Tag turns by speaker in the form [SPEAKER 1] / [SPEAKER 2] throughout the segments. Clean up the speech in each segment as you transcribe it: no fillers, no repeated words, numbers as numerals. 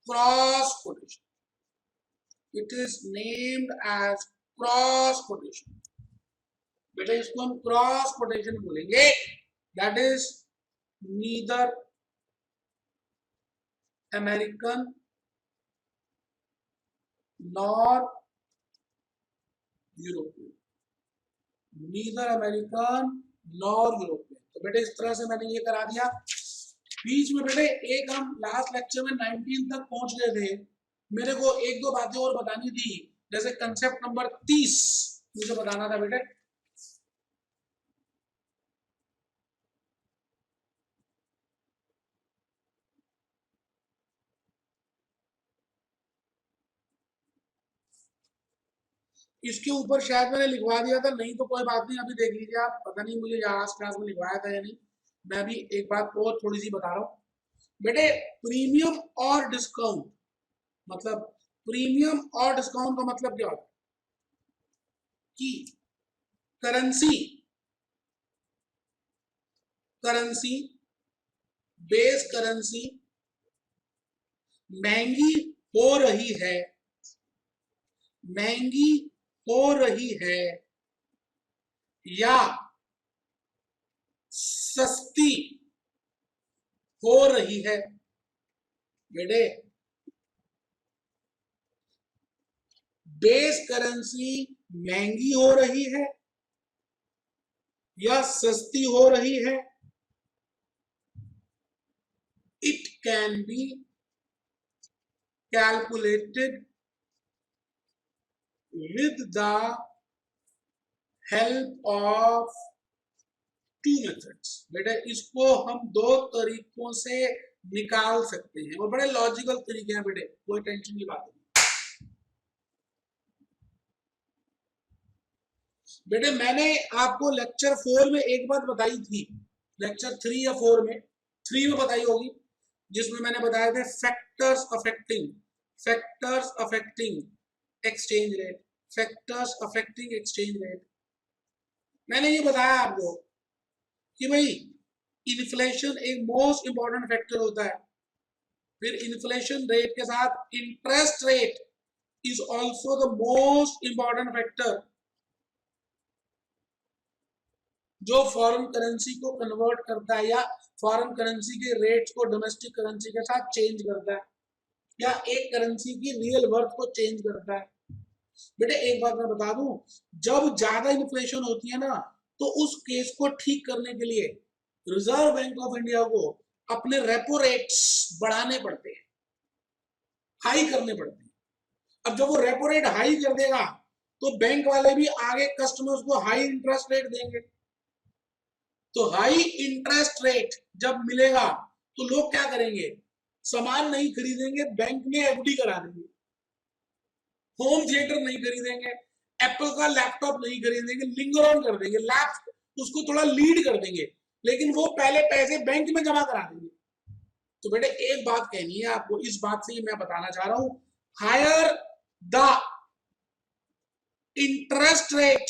[SPEAKER 1] Cross quotation, it is named as cross quotation. बेटा इसको हम क्रॉस कोटेशन बोलेंगे, that is neither American nor European, neither American nor European. तो बेटे इस तरह से मैंने ये करा दिया। बीच में बेटे एक हम लास्ट लेक्चर में 19 तक पहुंच गए थे, मेरे को एक दो बातें और बतानी थी, जैसे कंसेप्ट नंबर 30 मुझे बताना था बेटे। इसके ऊपर शायद मैंने लिखवा दिया था, नहीं तो कोई बात नहीं, अभी देख लीजिए आप, पता नहीं मुझे लास्ट क्लास में लिखवाया था या नहीं। मैं भी एक बात और थोड़ी सी बता रहा हूँ बेटे। प्रीमियम और डिस्काउंट मतलब, प्रीमियम और डिस्काउंट का मतलब क्या होता है कि करेंसी करेंसी बेस करेंसी महंगी हो रही है, महंगी हो रही है या सस्ती हो रही है। बेटे बेस करेंसी महंगी हो रही है या सस्ती हो रही है, it can be calculated with the help of two methods। बेटा इसको हम दो तरीकों से निकाल सकते हैं, और बड़े लॉजिकल तरीके हैं बेटे, कोई टेंशन की बात नहीं। बेटे मैंने आपको लेक्चर 4 में एक बात बताई थी, लेक्चर 3 या 4 में, 3 में बताई होगी, जिसमें मैंने बताया था factors affecting exchange rate, factors affecting exchange rate. मैंने ये बताया आपको कि भाई इन्फ्लेशन एक मोस्ट इंपॉर्टेंट फैक्टर होता है, फिर इन्फ्लेशन रेट के साथ interest rate is also the most important factor, जो फॉरेन करेंसी को कन्वर्ट करता है या फॉरेन करेंसी के रेट्स को डोमेस्टिक करेंसी के साथ चेंज करता है, या एक करेंसी की रियल वर्थ को चेंज करता है। बेटे एक बात मैं बता दूं, जब ज्यादा इन्फ्लेशन होती है ना, तो उस केस को ठीक करने के लिए रिजर्व बैंक ऑफ इंडिया को अपने रेपो रेट्स बढ़ाने पड़ते हैं, हाई करने पड़ते हैं। अब जब वो रेपो रेट हाई कर देगा तो बैंक वाले भी आगे कस्टमर्स को हाई इंटरेस्ट रेट देंगे, तो हाई इंटरेस्ट रेट जब मिलेगा तो लोग क्या करेंगे, सामान नहीं खरीदेंगे, बैंक में एफडी करा देंगे, होम थिएटर नहीं खरीदेंगे, एप्पल का लैपटॉप नहीं खरीदेंगे, लिंगर ऑन कर देंगे, लैप उसको थोड़ा लीड कर देंगे, लेकिन वो पहले पैसे बैंक में जमा करा देंगे। तो बेटे एक बात कहनी है आपको, इस बात से मैं बताना चाह रहा हूं, हायर द इंटरेस्ट रेट,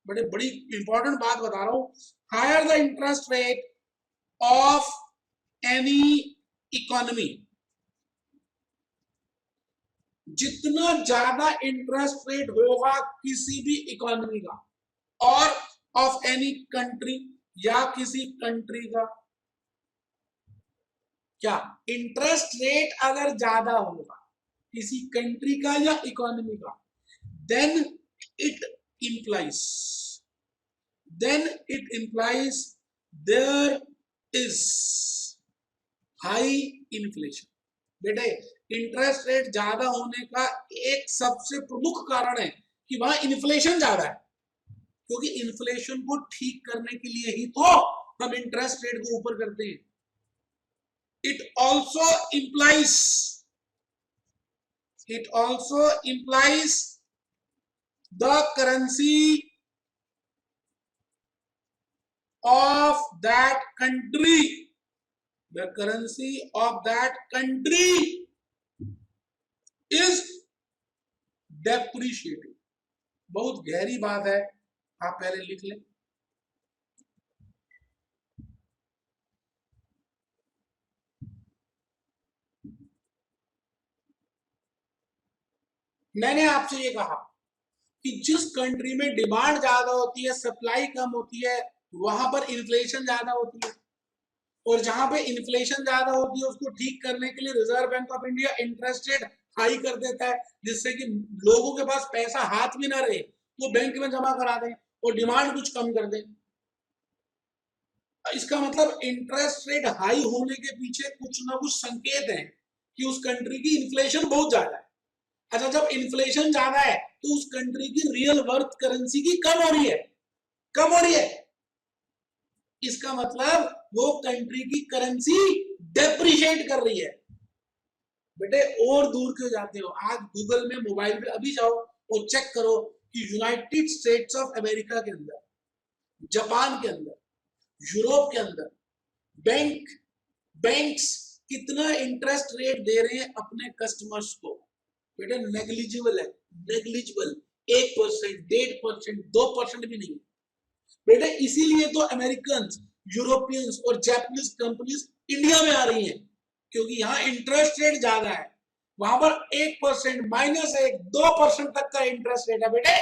[SPEAKER 1] बड़े बड़ी इंपॉर्टेंट बात बता रहा हूं, higher the interest rate of any economy, जितना ज्यादा इंटरेस्ट रेट होगा किसी भी इकोनॉमी का, और ऑफ एनी कंट्री, या किसी कंट्री का, क्या इंटरेस्ट रेट अगर ज्यादा होगा किसी कंट्री का या इकोनॉमी का, then it implies there is high inflation. बेटे इंटरेस्ट रेट ज्यादा होने का एक सबसे प्रमुख कारण है कि वहां इन्फ्लेशन ज्यादा है, क्योंकि इन्फ्लेशन को ठीक करने के लिए ही तो हम इंटरेस्ट रेट को ऊपर करते हैं। It also implies the currency of that country. The currency of that country is depreciating। बहुत गहरी बात है, आप पहले लिख लें। मैंने आपसे ये कहा कि जिस कंट्री में डिमांड ज्यादा होती है, सप्लाई कम होती है, वहां पर इन्फ्लेशन ज्यादा होती है। और जहां पे इन्फ्लेशन ज्यादा होती है उसको ठीक करने के लिए reserve bank of India interest rate high कर देता है, जिससे कि लोगों के पास पैसा हाथ में ना रहे, वो बैंक में जमा करा दें और डिमांड कुछ कम कर दें। इसका मतलब इंटरेस्ट रेट हाई होने के पीछे कुछ ना कुछ संकेत है कि उस कंट्री की इन्फ्लेशन बहुत ज्यादा है। अच्छा, जब इन्फ्लेशन ज्यादा है तो उस कंट्री की रियल वर्थ करेंसी की कम हो रही है, कम हो रही है। इसका मतलब वो कंट्री की करेंसी डेप्रिशिएट कर रही है। बेटे और दूर क्यों जाते हो, आज गूगल में मोबाइल पे अभी जाओ और चेक करो कि यूनाइटेड स्टेट्स ऑफ अमेरिका के अंदर, जापान के अंदर, यूरोप के अंदर बैंक बैंक्स कितना इंटरेस्ट रेट दे रहे हैं अपने कस्टमर्स को। बेटे नेग्लिजिबल है, नेग्लिजिबल। 1%, 1.5%, 2% भी नहीं। बेटे इसीलिए तो अमेरिकन, यूरोपियंस और जापानीज कंपनीज इंडिया में आ रही हैं, क्योंकि यहाँ इंटरेस्ट रेट ज्यादा है। वहां पर 1%, -1, 2% तक का इंटरेस्ट रेट है बेटे।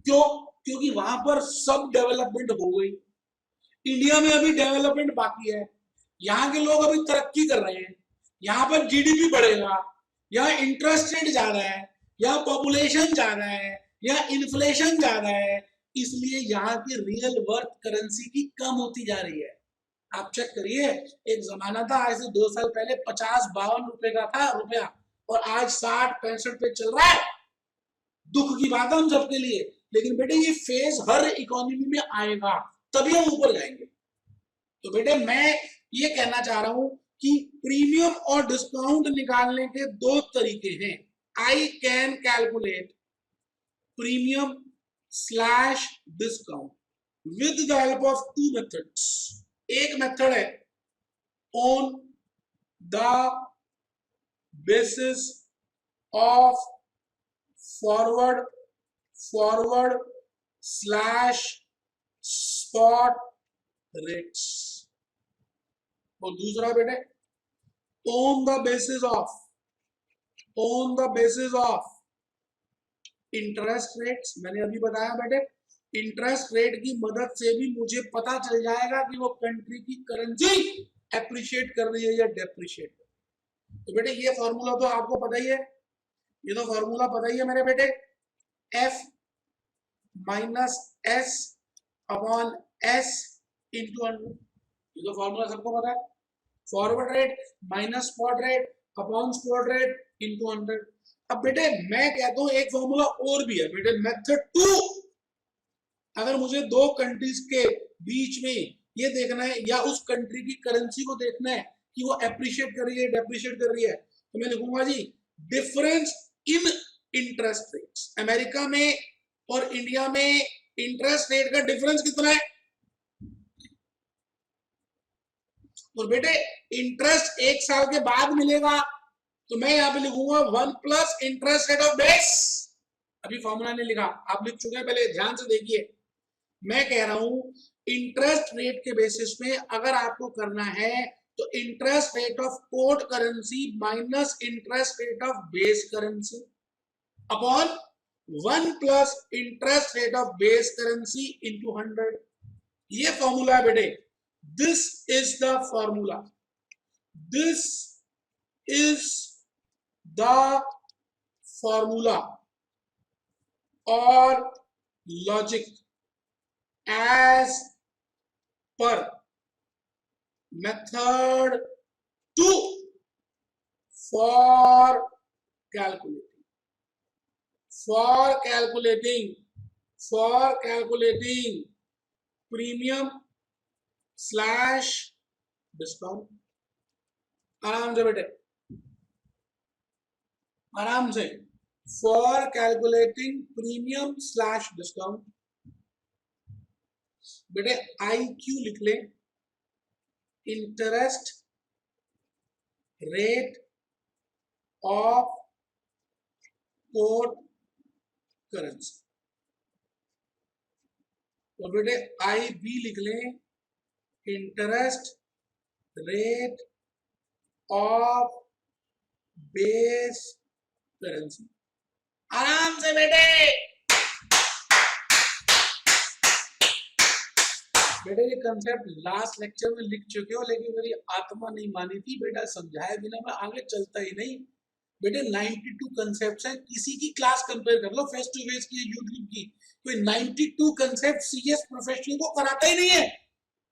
[SPEAKER 1] क्यों? क्योंकि वहां पर सब डेवलपमेंट हो गई। इंडिया में अभी डेवलपमेंट बाकी है। यहाँ के लोग अभी तरक्की कर रहे हैं, यहाँ पर जीडीपी बढ़ेगा, यहाँ इंटरेस्ट रेट ज्यादा है, यहाँ पॉपुलेशन ज्यादा है, यहाँ इन्फ्लेशन ज्यादा है, इसलिए यहाँ की रियल वर्थ करेंसी की कम होती जा रही है। आप चेक करिए, एक जमाना था आज से 2 साल पहले 50-52 रुपए का था रुपया, और आज 60-65 पे चल रहा है। दुख की बात है हम सबके लिए, लेकिन बेटे ये फेज हर इकोनॉमी में आएगा, तभी हम ऊपर जाएंगे। तो बेटे मैं ये कहना चाह रहा हूं कि प्रीमियम और डिस्काउंट निकालने के दो तरीके हैं। I can calculate premium slash discount with the help of two methods. एक मेथड है on the basis of forward forward slash spot rates, और दूसरा बेटे on the basis of interest rates. मैंने अभी बताया बेटे, इंटरेस्ट रेट की मदद से भी मुझे पता चल जाएगा कि वो कंट्री की करेंसी एप्रिशिएट कर रही है या डेप्रिशिएट। तो बेटे ये फॉर्मूला तो आपको पता ही है, ये तो फॉर्मूला पता ही है मेरे बेटे, F minus S upon S into 100। ये तो फॉर्मूला सबको पता है। Forward rate minus spot rate upon spot rate into 100। अब बेटे मैं कहता हूं एक फॉर्मूला और भी है बेटे, मेथड 2। अगर मुझे दो कंट्रीज के बीच में ये देखना है या उस कंट्री की करेंसी को देखना है कि वो एप्रिशिएट कर रही है डेप्रिशिएट कर रही है, तो मैं लिखूंगा जी difference in interest rates. America में और इंडिया में इंटरेस्ट रेट का डिफरेंस कितना है? और बेटे इंटरेस्ट 1 साल के बाद मिलेगा, तो मैं यहां पे लिखूंगा 1 plus interest rate of base. अभी फॉर्मूला नहीं लिखा, आप लिख चुके हैं, पहले ध्यान से देखिए। मैं कह रहा हूं इंटरेस्ट रेट के बेसिस में अगर आपको करना है तो interest rate of code currency minus interest rate of base currency upon 1 plus interest rate of base currency into 100। ये फॉर्मूला है बेटे, this is the formula, this is the formula और logic as per method 2 for calculating premium slash discount। आराम से बेटे, आराम से, for calculating premium slash discount। बेटे आई क्यू लिख ले, interest rate of code currency. तो बेटे आई बी लिख ले, interest rate of base currency. आराम से बेटे। बेटे ये कंसेप्ट लास्ट लेक्चर में लिख चुके हो, लेकिन मेरी आत्मा नहीं मानी थी बेटा, समझाया बिना मैं आगे चलता ही नहीं। बेटे 92 कंसेप्ट है, किसी की क्लास कंपेयर कर लो फेस टू फेस की, यूट्यूब की, कोई 92 कंसेप्ट सीएस प्रोफेशनल को कराता ही नहीं है,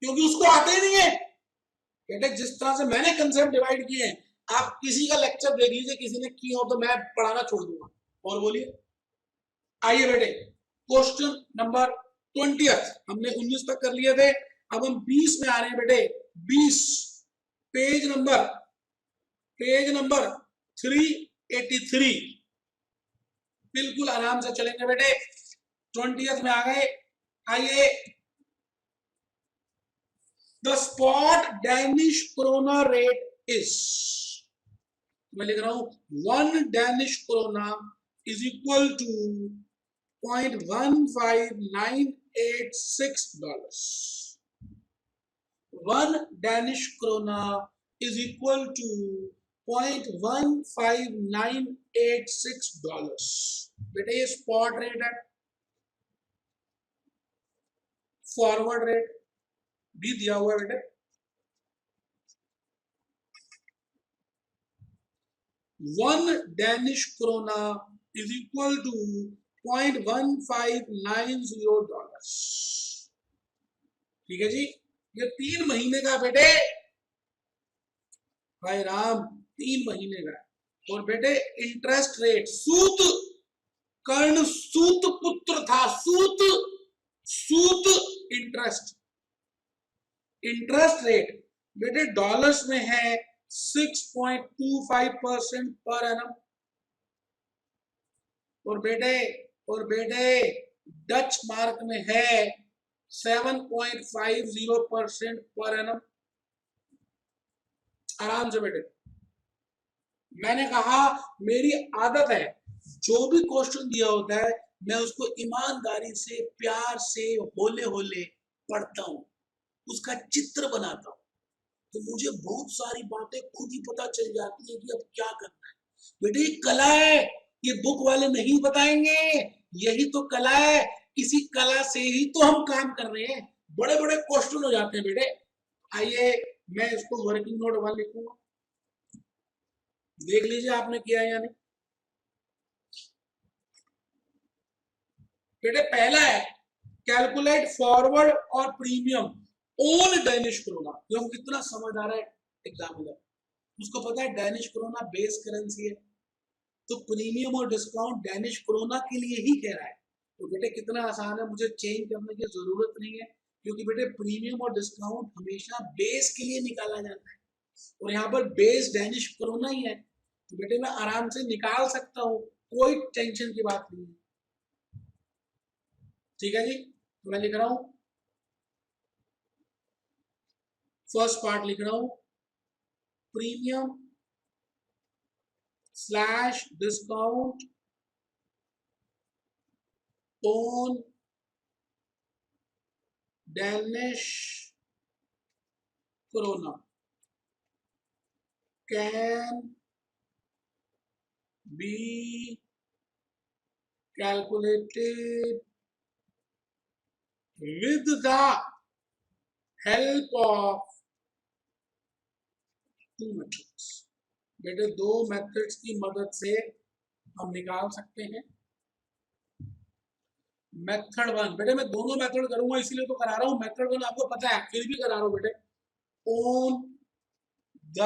[SPEAKER 1] क्योंकि उसको आते ही नहीं है। बेटे जिस तरह से मैंने कंसेप्ट डिवाइड किए हैं, आप किसी का लेक्चर देख लीजिए, किसी ने किया हो तो मैं पढ़ाना छोड़ दूंगा। और बोलिए, आइए बेटे क्वेश्चन नंबर 20 हमने 19 तक कर लिए थे, अब हम 20 में आ रहे हैं बेटे। 20 पेज नंबर 383, बिल्कुल आराम से चलेंगे बेटे। 20 में आ गए। आइए, the spot Danish krone rate is, मैं लिख रहा हूं 1 Danish krone is equal to $0.15986. 1 Danish krona is equal to $0.15986. बेटे ये स्पॉट रेट है, फॉरवर्ड रेट भी दिया हुआ है बेटे। 1 Danish krona is equal to $0.1590. ठीक है जी, ये 3 महीने का बेटे, भाई राम 3 महीने का। और बेटे इंटरेस्ट रेट, सूत कर्ण सूत पुत्र था, सूत इंटरेस्ट रेट बेटे डॉलर्स में है 6.25% पर एनम। और बेटे डच मार्क में है 7.50% पर एनम। आराम से बेटे, मैंने कहा मेरी आदत है जो भी क्वेश्चन दिया होता है मैं उसको ईमानदारी से, प्यार से, होले होले पढ़ता हूं, उसका चित्र बनाता हूं, तो मुझे बहुत सारी बातें खुद ही पता चल जाती है कि अब क्या करना है। बेटे ये कला है, ये बुक वाले नहीं बताएंगे, यही तो कला है, इसी कला से ही तो हम काम कर रहे हैं। बड़े बड़े क्वेश्चन हो जाते हैं बेटे। आइए मैं इसको वर्किंग नोट 1 लिखूंगा, देख लीजिए आपने किया या नहीं। बेटे पहला है कैलकुलेट फॉरवर्ड और प्रीमियम ऑन डैनिश कोरोना। जो हम कितना समझदार है एग्जामिनर, उसको पता है डैनिश कोरोना बेस करेंसी है, तो प्रीमियम और डिस्काउंट डैनिश कोरोना के लिए ही कह रहा है। तो बेटे कितना आसान है, मुझे चेंज करने की जरूरत नहीं है, क्योंकि बेटे प्रीमियम और डिस्काउंट हमेशा बेस के लिए निकाला जाता है, और यहाँ पर बेस डैनिश कोरोना ही है, तो बेटे मैं आराम से निकाल सकता हूँ, कोई टेंशन की बात नहीं है। ठीक है जी, तो मैं लिख रहा हूं, फर्स्ट पार्ट लिख रहा हूं, premium slash discount on Danish corona can be calculated with the help of 2 methods। बेटे 2 मेथड्स की मदद से हम निकाल सकते हैं। मेथड 1, बेटे मैं दोनों मेथड करूंगा इसीलिए तो करा रहा हूं, मेथड 1 आपको पता है फिर भी करा रहा हूं बेटे। On the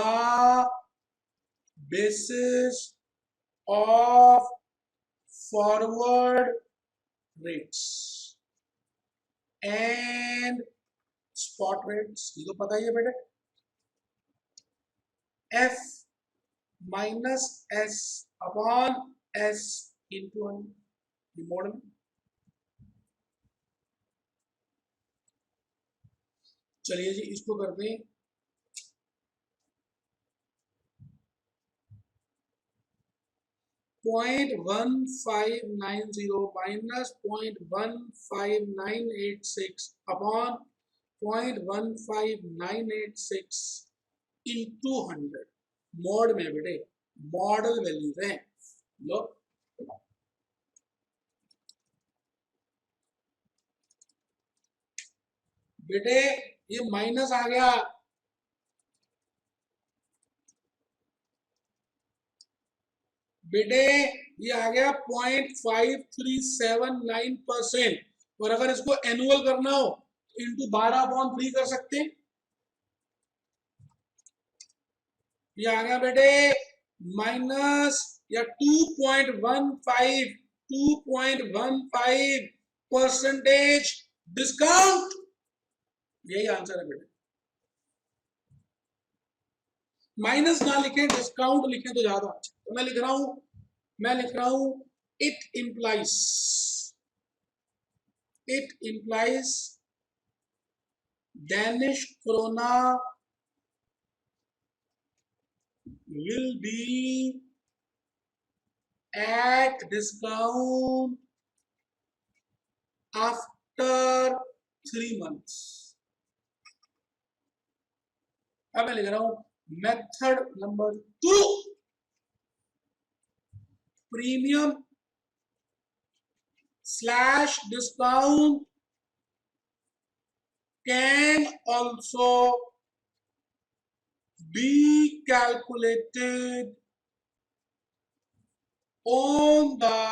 [SPEAKER 1] basis of forward rates and spot rates, ये तो पता ही है बेटे। F minus S upon S into model. चलिए जी इसको करते हैं, .1590 माइनस 0.15986 अपॉन 0.15986 इंटू 100 मॉड में बेटे, मॉडल वैल्यूज है लो। बेटे ये माइनस आ गया, बेटे ये आ गया 0.5379%। और अगर इसको एनुअल करना हो इंटू 12/3 कर सकते हैं। ये आ गया बेटे माइनस या 2.15 डिस्काउंट। यही आंसर है बेटे। माइनस ना लिखें, डिस्काउंट लिखें तो ज्यादा अच्छा। तो मैं लिख रहा हूं it implies Danish krona will be at discount after 3 months। अब मैं लिख रहा हूं method number 2, premium slash discount can also be calculated on the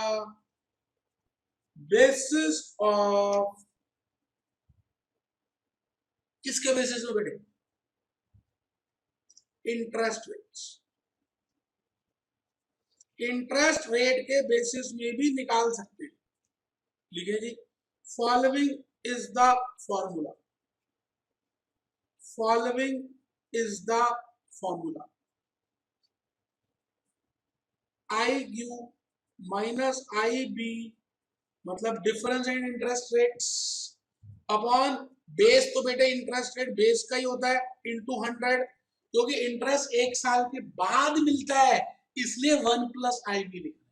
[SPEAKER 1] basis of, किसके बेसिस में बेटे? Interest rates. इंटरेस्ट रेट के बेसिस में भी निकाल सकते हैं। लिखिए जी, following is the formula, following is the formula, I U minus I B मतलब difference in interest rates upon base. तो बेटे इंटरेस्ट रेट बेस का ही होता है इंटू 100, क्योंकि इंटरेस्ट 1 साल के बाद मिलता है, इसलिए 1 प्लस आई बी लिखना है।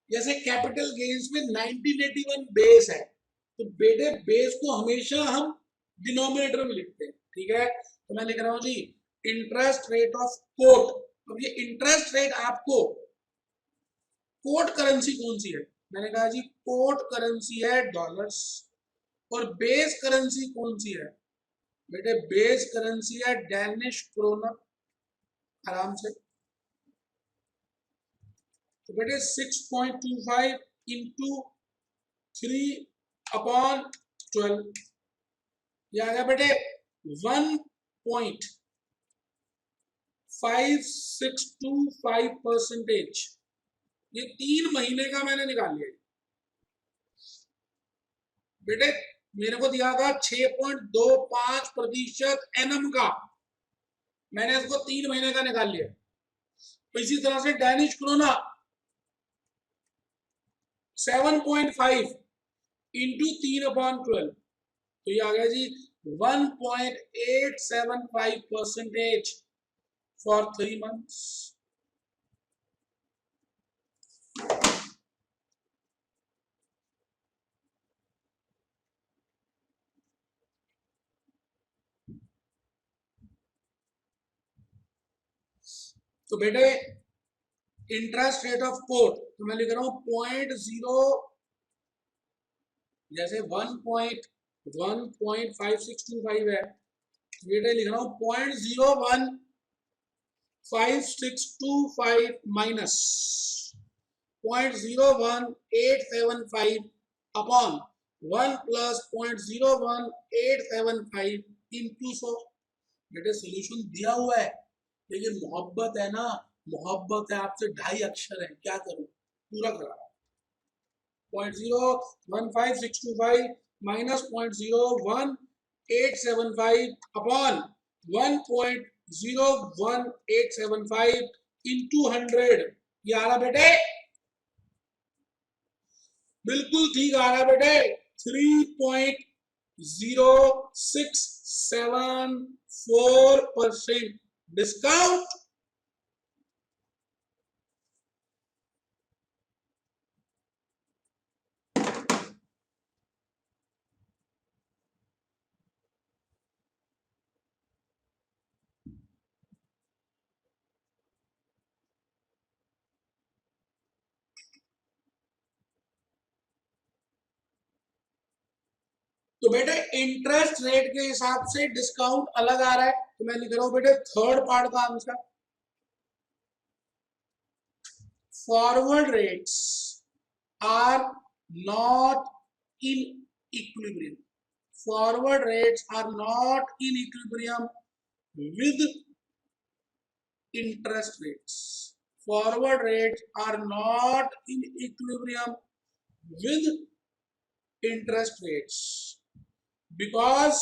[SPEAKER 1] जैसे कैपिटल गेन्स में 1981 बेस है, तो बेटे बेस को हमेशा हम डिनोमिनेटर में लिखते हैं, ठीक है। तो मैं लिख रहा हूं जी इंटरेस्ट रेट ऑफ कोट। अब ये इंटरेस्ट रेट आपको, कोट करेंसी कौन सी है? मैंने कहा जी कोट करेंसी है डॉलर्स। और बेस करेंसी कौन सी है बेटे? बेस करेंसी है डैनिश क्रोनर। आराम से, तो बेटे 6.25 इंटू 3/12 ये आ गया बेटे 1.5625%। ये 3 महीने का मैंने निकाल लिया बेटे। मेरे को दिया था 6.25% एनएम का, मैंने इसको 3 महीने का निकाल लिया। तो इसी तरह से डैनिश क्रोना 7.5 इंटू 3/12, तो ये आ गया जी 1.875% फॉर 3 मंथ्स। तो बेटे इंटरेस्ट रेट ऑफ कोट, तो मैं लिख रहा हूं 0.0, जैसे 1.5625 है, बेटे लिख रहा हूं 0.015625 माइनस 0.01875 अपॉन 1 प्लस 0.01875 इंटू 100। बेटे सोल्यूशन दिया हुआ है, लेकिन मोहब्बत है ना, मोहब्बत है आपसे, 2.5 अक्षर है, क्या करूं, पूरा करा 0.015625 माइनस 0.01875 अपॉन 1.01875 इंटू 100। ये आ रहा बेटे, बिल्कुल ठीक आ रहा बेटे, 3.0674% डिस्काउंट। तो बेटे इंटरेस्ट रेट के हिसाब से डिस्काउंट अलग आ रहा है, तो मैं लिख रहा हूं बेटे थर्ड पार्ट का answer, forward rates are not in equilibrium, forward rates are not in equilibrium with interest rates, forward rates are not in equilibrium with interest rates because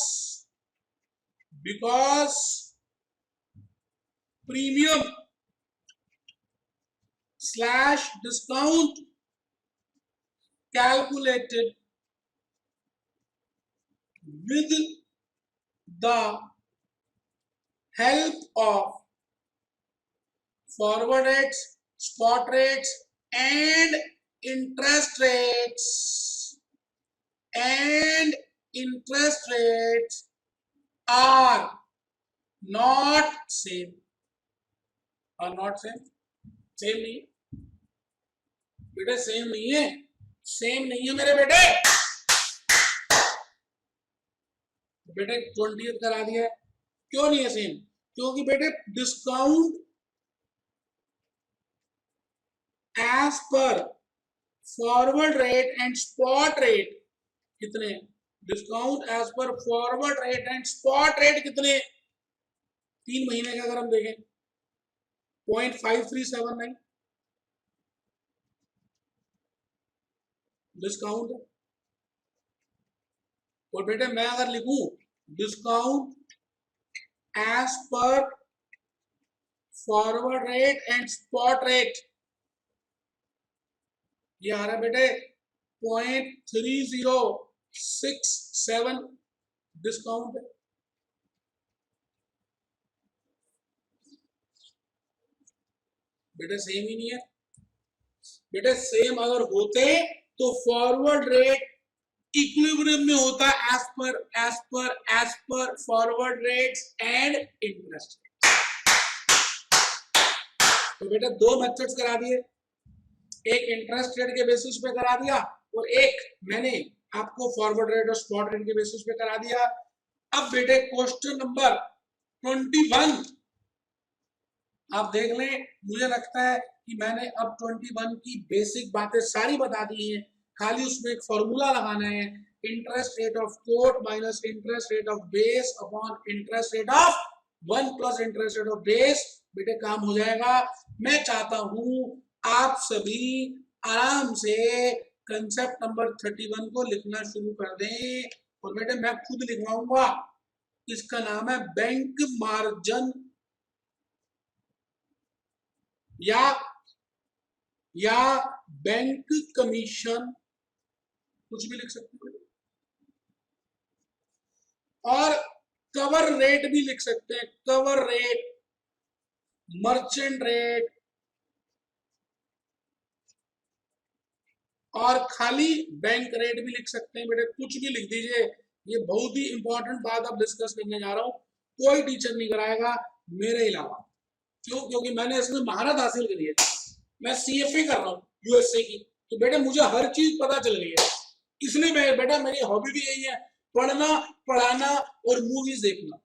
[SPEAKER 1] premium slash discount calculated with the help of forward rates, spot rates and interest rates are not same, are not same, same नहीं बेटे, same नहीं है, same नहीं है मेरे बेटे। बेटे 20th करा दिया है, क्यों नहीं है सेम? क्योंकि बेटे discount as per forward rate and spot rate कितने, discount as per forward rate and spot rate कितने, 3 महीने का अगर हम देखें 0.5379 डिस्काउंट। और बेटे मैं अगर लिखूं discount as per forward rate and spot rate, ये आ रहा है बेटे 0.3067 डिस्काउंट है। बेटे सेम ही नहीं है बेटे, सेम अगर होते तो फॉरवर्ड रेट इक्विलिब्रियम में होता as per forward rates and interest. तो बेटा 2 मेथड्स करा दिए, एक इंटरेस्ट रेट के बेसिस पे करा दिया और एक मैंने आपको फॉरवर्ड रेट और स्पॉट रेट के बेसिस पे करा दिया। अब बेटे क्वेश्चन नंबर 21 आप देख लें, मुझे लगता है कि मैंने अब 21 की बेसिक बातें सारी बता दी हैं, खाली उसमें एक फॉर्मूला लगाना है, interest rate of quote minus interest rate of base upon interest rate of 1 plus interest rate of base, बेटे काम हो जाएगा। मैं चाहता हूं आप सभी आराम से कंसेप्ट नंबर 31 को लिखना शुरू कर दें, और बेटे मैं खुद लिखवाऊंगा, इसका नाम है बैंक मार्जिन या बैंक कमीशन, कुछ भी लिख सकते हैं, और कवर रेट भी लिख सकते हैं, कवर रेट, मर्चेंट रेट, और खाली बैंक रेट भी लिख सकते हैं। बेटे कुछ भी लिख दीजिए, ये बहुत ही इंपॉर्टेंट बात अब डिस्कस करने जा रहा हूं, कोई टीचर नहीं कराएगा मेरे अलावा। क्यों? क्योंकि मैंने इसमें महारत हासिल करी है, मैं सीएफए कर रहा हूँ यूएसए की, तो बेटे मुझे हर चीज पता चल गई है, इसलिए मैं बेटा मेरी हॉबी भी यही है, पढ़ना पढ़ाना और मूवीज देखना,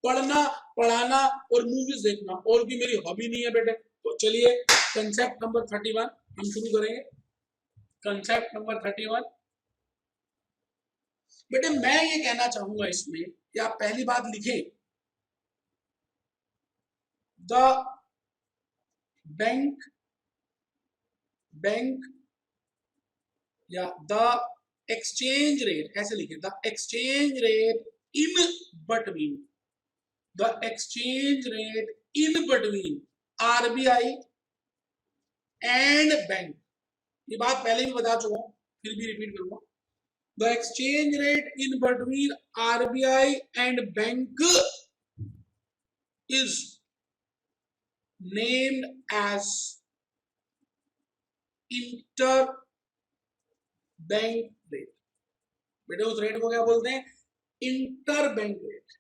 [SPEAKER 1] पढ़ना पढ़ाना और मूवीज देखना, और भी मेरी हॉबी नहीं है बेटे। तो चलिए कंसेप्ट नंबर 31 हम शुरू करेंगे। कंसेप्ट नंबर 31 बेटे मैं ये कहना चाहूंगा इसमें कि आप पहली बात लिखें, द बैंक या द एक्सचेंज रेट, ऐसे लिखे, the exchange rate in between, the exchange rate in between RBI and bank, ये बात पहले भी बता चुका हूं, फिर भी रिपीट करूंगा, the exchange rate in between RBI and bank is named as inter bank rate. बेटे उस रेट को क्या बोलते हैं? Inter bank rate.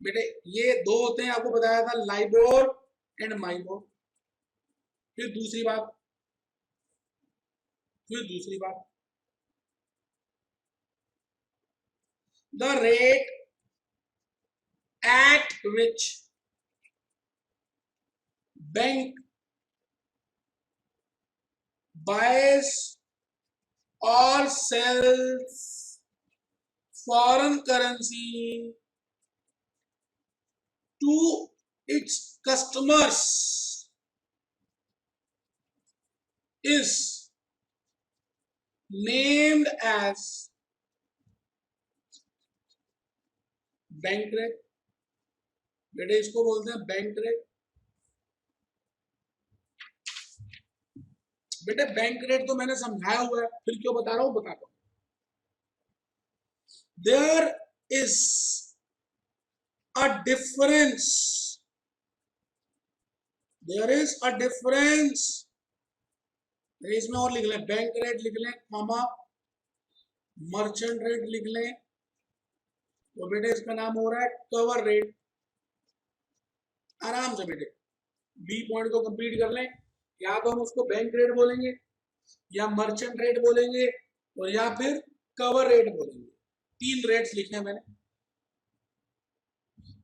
[SPEAKER 1] बेटे ये 2 होते हैं, आपको बताया था, लाइबोर एंड माइबोर। फिर दूसरी बात, the rate at which bank buys or sells foreign currency to its customers is named as bank rate. बेटे इसको बोलते हैं बैंक रेट। बेटे बैंक रेट तो मैंने समझाया हुआ है, फिर क्यों बता रहा हूं, बताता हूं। There is a difference, there is a difference. इसमें और लिख लें, बैंक रेट लिख लें, कॉमा मर्चेंट रेट लिख लें, तो बेटे इसका नाम हो रहा है कवर रेट। आराम से बेटे बी पॉइंट को कंप्लीट कर लें। या तो हम उसको बैंक रेट बोलेंगे, या मर्चेंट रेट बोलेंगे, और या फिर कवर रेट बोलेंगे। 3 रेट्स लिखे हैं मैंने।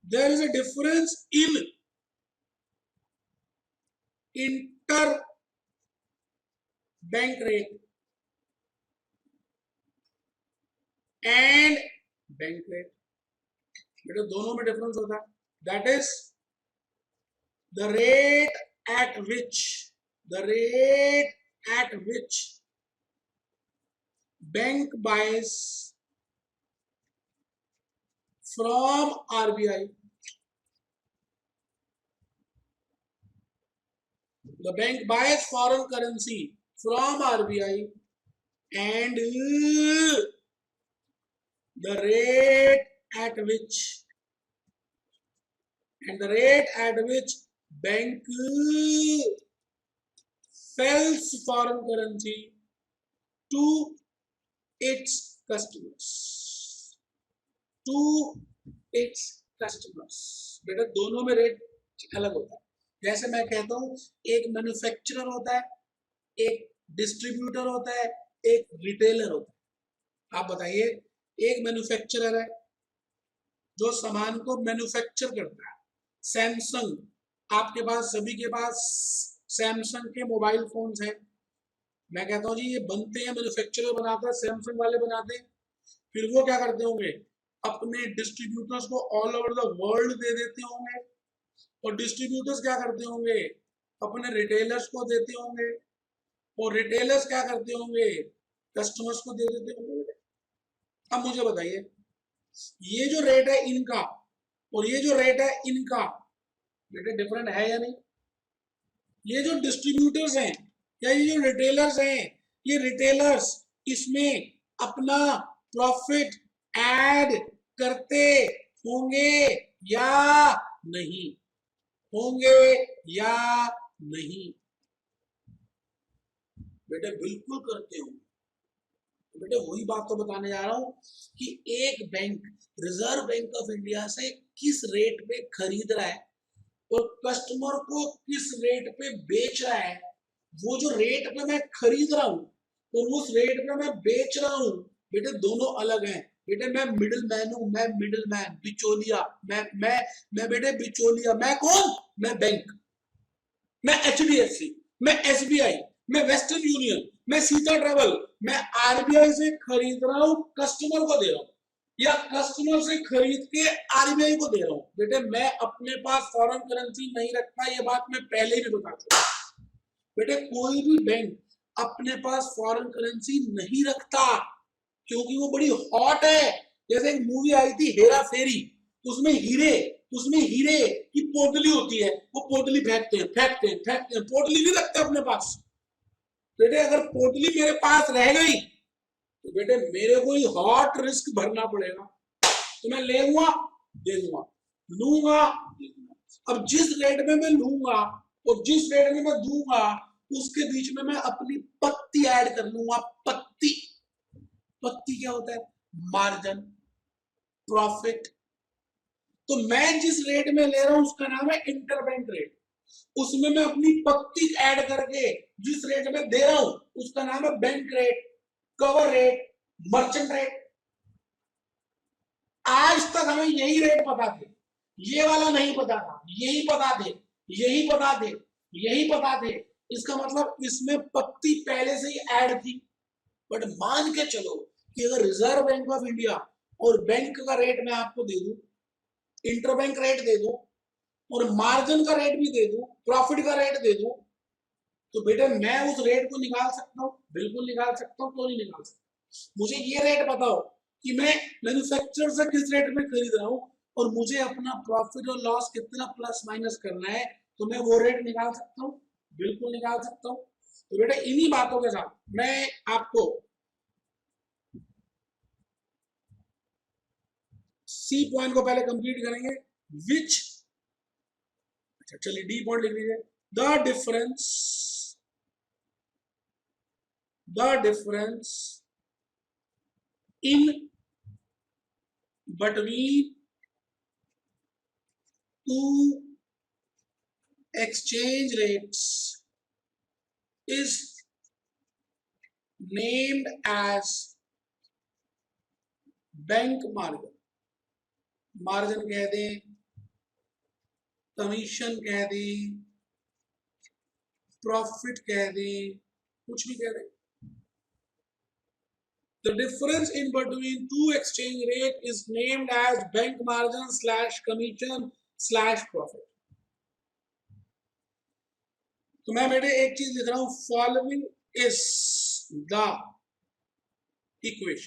[SPEAKER 1] There is a difference in inter bank rate and bank rate. बेटे दोनों में डिफरेंस होता है। That is the rate at which bank buys from RBI, the bank buys foreign currency from RBI, and the rate at which bank sells foreign currency to its customers, बेटा दोनों में rate अलग होता है। जैसे मैं कहता हूं, एक मैन्युफैक्चरर होता है, एक डिस्ट्रीब्यूटर होता है, एक रिटेलर होता है। आप बताइए, एक मैन्युफैक्चरर है जो सामान को मैन्युफैक्चर करता है। सैमसंग, आपके पास सभी के पास सैमसंग के मोबाइल फोन्स हैं। मैं कहता हूँ जी ये बनते हैं, मैन्युफैक्चरर बनाता है, सैमसंग वाले बनाते हैं। फिर वो क्या करते होंगे, अपने डिस्ट्रीब्यूटर्स को ऑल ओवर द वर्ल्ड दे देते होंगे, और डिस्ट्रीब्यूटर्स क्या करते होंगे, अपने रिटेलर्स को देते होंगे, और रिटेलर्स क्या करते होंगे, कस्टमर्स को दे देते होंगे। अब मुझे बताइए, ये जो रेट है इनका और ये जो रेट है इनका, बेटे डिफरेंट है या नहीं? ये जो डिस्ट्रीब्यूटर्स हैं या ये जो रिटेलर्स हैं, ये रिटेलर्स इसमें अपना प्रॉफिट ऐड करते होंगे या नहीं? होंगे या नहीं? बेटे बिल्कुल करते होंगे। बेटे वही बात तो बताने जा रहा हूं कि एक bank reserve bank of India से किस रेट पे खरीद रहा है और कस्टमर को किस रेट पे बेच रहा है। वो जो रेट पे मैं खरीद रहा हूं और उस रेट पे मैं बेच रहा हूं, बेटे दोनों अलग हैं। बेटे मैं मिडिल मैन हूं, मैं मिडिल मैन, बिचौलिया, मैं बेटे बिचौलिया। मैं कौन? मैं बैंक, मैं HDFC, मैं SBI, मैं वेस्टर्न यूनियन, मैं सीता ट्रेवल, मैं RBI से खरीद रहा हूं, कस्टमर को दे रहा हूं, या कस्टमर से खरीद के RBI को दे रहा हूं। बेटे मैं अपने पास फॉरेन करेंसी नहीं रखता, ये बात मैं पहले ही बता चुका। बेटे कोई भी बैंक अपने पास फॉरेन करेंसी नहीं रखता, क्योंकि वो बड़ी हॉट है। जैसे एक मूवी आई थी हेरा फेरी, उसमें हीरे की पोटली होती है, वो पोटली फेंकते हैं, पोटली नहीं रखते अपने पास। बेटे अगर पोटली मेरे पास रह गई तो बेटे मेरे को ही हॉट रिस्क भरना पड़ेगा। तो मैं लेऊंगा, दे दूंगा, लूंगा, दे दूंगा। अब जिस रेट में मैं लूंगा और जिस रेट में मैं दूंगा, उसके बीच में मैं अपनी पत्ती ऐड कर लूंगा। पत्ती क्या होता है? Margin, profit. तो मैं जिस रेट में ले रहा हूं उसका नाम है इंटरबैंक रेट। उसमें मैं अपनी पत्ती ऐड करके जिस रेट में दे रहा हूं उसका नाम है bank rate, cover rate, merchant rate. आज तक हमें यही रेट पता थे, ये वाला नहीं पता था, यही पता थे, यही पता थे, यही पता थे। इसका मतलब इसमें पत्ती पहले से ही ऐड थी। बट मान के चलो कि अगर रिजर्व बैंक ऑफ इंडिया और बैंक का रेट मैं आपको दे दूं, इंटरबैंक रेट दे दूं और मार्जिन का रेट भी दे दूं, प्रॉफिट का रेट दे दूं, तो बेटा मैं उस रेट को निकाल सकता हूँ, बिल्कुल निकाल सकता हूँ, क्यों नहीं निकाल सकता। मुझे ये रेट बताओ कि मैं मैन्युफैक्चरर से किस रेट में खरीद रहा हूँ और मुझे अपना प्रॉफिट और लॉस कितना प्लस माइनस करना है, तो मैं वो रेट निकाल सकता हूँ, बिल्कुल निकाल सकता हूँ। तो बेटा इन्हीं बातों के साथ मैं आपको सी पॉइंट को पहले कंप्लीट करेंगे, विच, अच्छा चलिए डी पॉइंट लिख लीजिए, the difference, the difference in between two exchange rates is named as bank margin. Margin कह दें, कमीशन कह दें, प्रॉफिट कह दें, कुछ भी कह दें। The difference in between two exchange rate is named as bank margin slash commission slash profit। तो मैं बेटे एक चीज लिख रहा हूं, फॉलोइंग इज द इक्वेशन।